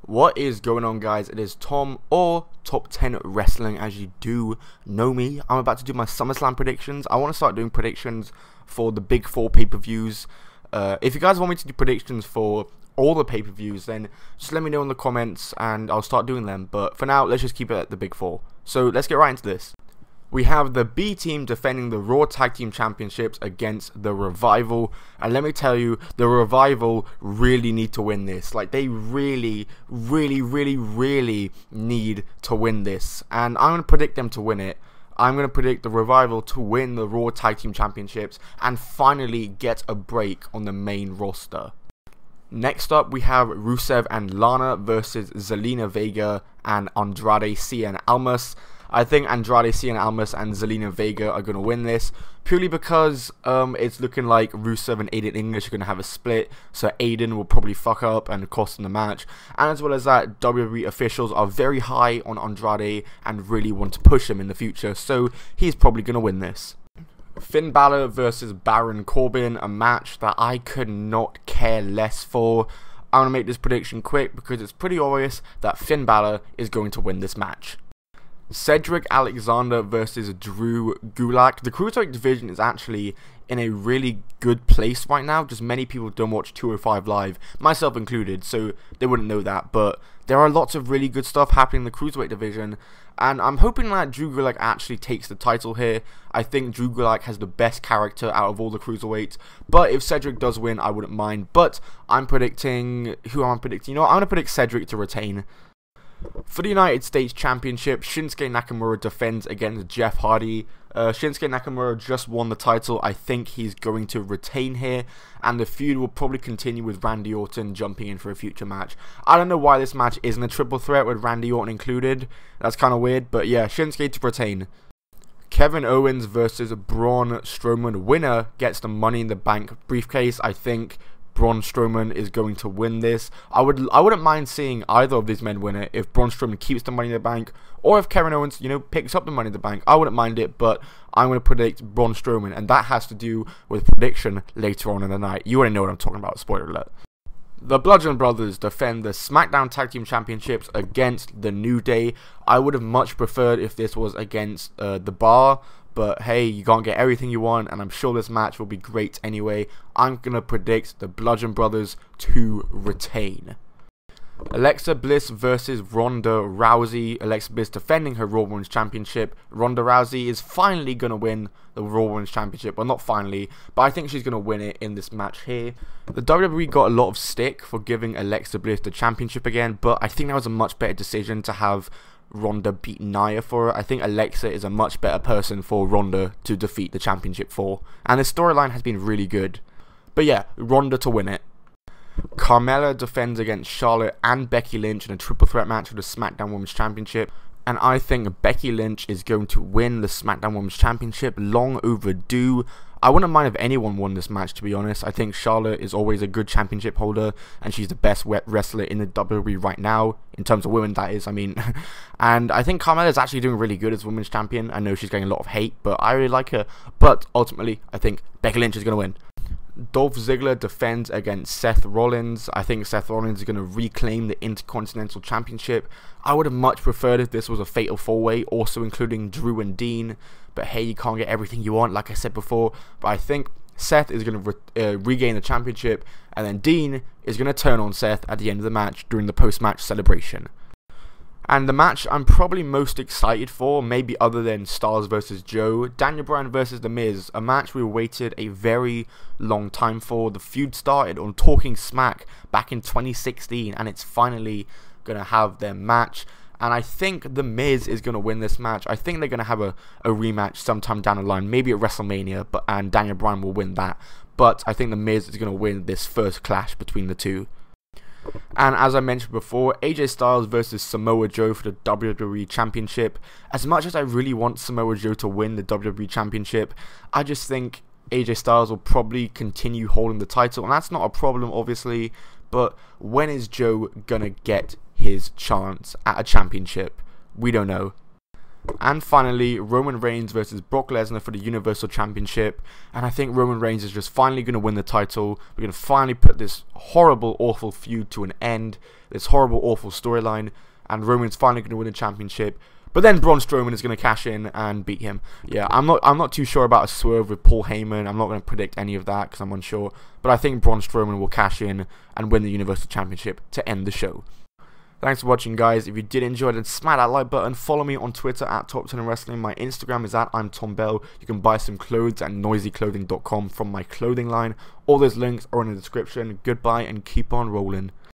What is going on, guys? It is Tom, or Top 10 Wrestling, as you do know me. I'm about to do my SummerSlam predictions. I want to start doing predictions for the big 4 pay-per-views. If you guys want me to do predictions for all the pay-per-views, then just let me know in the comments and I'll start doing them. But for now, let's just keep it at the big 4. So let's get right into this. We have the B team defending the Raw Tag Team Championships against the Revival. And let me tell you, the Revival really need to win this. Like, they really need to win this. And I'm going to predict them to win it. I'm going to predict the Revival to win the Raw Tag Team Championships and finally get a break on the main roster. Next up, we have Rusev and Lana versus Zelina Vega and Andrade Cien Almas. I think Andrade Cien Almas and Zelina Vega are going to win this, purely because it's looking like Rusev and Aiden English are going to have a split, so Aiden will probably fuck up and cost them the match. And as well as that, WWE officials are very high on Andrade and really want to push him in the future, so he's probably going to win this. Finn Balor versus Baron Corbin, a match that I could not care less for. I'm going to make this prediction quick because it's pretty obvious that Finn Balor is going to win this match. Cedric Alexander versus Drew Gulak. The Cruiserweight division is actually in a really good place right now. Just many people don't watch 205 Live, myself included, so they wouldn't know that. But there are lots of really good stuff happening in the Cruiserweight division, and I'm hoping that Drew Gulak actually takes the title here. I think Drew Gulak has the best character out of all the Cruiserweights, but if Cedric does win, I wouldn't mind. But I'm predicting... who am I predicting? You know what? I'm going to predict Cedric to retain. For the United States Championship, Shinsuke Nakamura defends against Jeff Hardy. Shinsuke Nakamura just won the title. I think he's going to retain here, and the feud will probably continue with Randy Orton jumping in for a future match. I don't know why this match isn't a triple threat with Randy Orton included. That's kind of weird, but yeah, Shinsuke to retain. Kevin Owens versus Braun Strowman. Winner gets the Money in the Bank briefcase. I think Braun Strowman is going to win this. I wouldn't mind seeing either of these men win it. If Braun Strowman keeps the Money in the Bank, or if Kevin Owens, picks up the Money in the Bank, I wouldn't mind it. But I'm going to predict Braun Strowman, and that has to do with prediction later on in the night. You already know what I'm talking about. Spoiler alert. The Bludgeon Brothers defend the SmackDown Tag Team Championships against the New Day. I would have much preferred if this was against the Bar. But hey, you can't get everything you want, and I'm sure this match will be great anyway. I'm going to predict the Bludgeon Brothers to retain. Alexa Bliss versus Ronda Rousey. Alexa Bliss defending her Raw Women's Championship. Ronda Rousey is finally going to win the Raw Women's Championship. Well, not finally, but I think she's going to win it in this match here. The WWE got a lot of stick for giving Alexa Bliss the championship again, but I think that was a much better decision to have Ronda beat Nia for it. I think Alexa is a much better person for Ronda to defeat the championship for, and the storyline has been really good. But yeah, Ronda to win it. Carmella defends against Charlotte and Becky Lynch in a triple threat match for the SmackDown Women's Championship, and I think Becky Lynch is going to win the SmackDown Women's Championship. Long overdue. I wouldn't mind if anyone won this match, to be honest. I think Charlotte is always a good championship holder, and she's the best wrestler in the WWE right now, in terms of women, that is, I mean. And I think Carmella is actually doing really good as women's champion. I know she's getting a lot of hate, but I really like her. But ultimately, I think Becky Lynch is going to win. Dolph Ziggler defends against Seth Rollins. I think Seth Rollins is going to reclaim the Intercontinental Championship. I would have much preferred if this was a Fatal 4-Way, also including Drew and Dean. But hey, you can't get everything you want, like I said before. But I think Seth is going to regain the championship, and then Dean is going to turn on Seth at the end of the match during the post-match celebration. And the match I'm probably most excited for, maybe other than Styles versus Joe, Daniel Bryan versus The Miz, a match we waited a very long time for. The feud started on Talking Smack back in 2016, and it's finally going to have their match. And I think The Miz is going to win this match. I think they're going to have a rematch sometime down the line, maybe at WrestleMania, and Daniel Bryan will win that. But I think The Miz is going to win this first clash between the two. And as I mentioned before, AJ Styles versus Samoa Joe for the WWE Championship. As much as I really want Samoa Joe to win the WWE Championship, I just think AJ Styles will probably continue holding the title. And that's not a problem, obviously. But when is Joe gonna get his chance at a championship? We don't know. And finally, Roman Reigns versus Brock Lesnar for the Universal Championship. And I think Roman Reigns is just finally going to win the title. We're going to finally put this horrible, awful feud to an end. this horrible, awful storyline, and Roman's finally going to win the championship. But then Braun Strowman is going to cash in and beat him. Yeah, I'm not too sure about a swerve with Paul Heyman. I'm not going to predict any of that because I'm unsure. But I think Braun Strowman will cash in and win the Universal Championship to end the show. Thanks for watching, guys. If you did enjoy, then smack that like button. Follow me on Twitter at Top 10 Wrestling. My Instagram is at I'm Tom Bell. You can buy some clothes at noisyclothing.com from my clothing line. All those links are in the description. Goodbye and keep on rolling.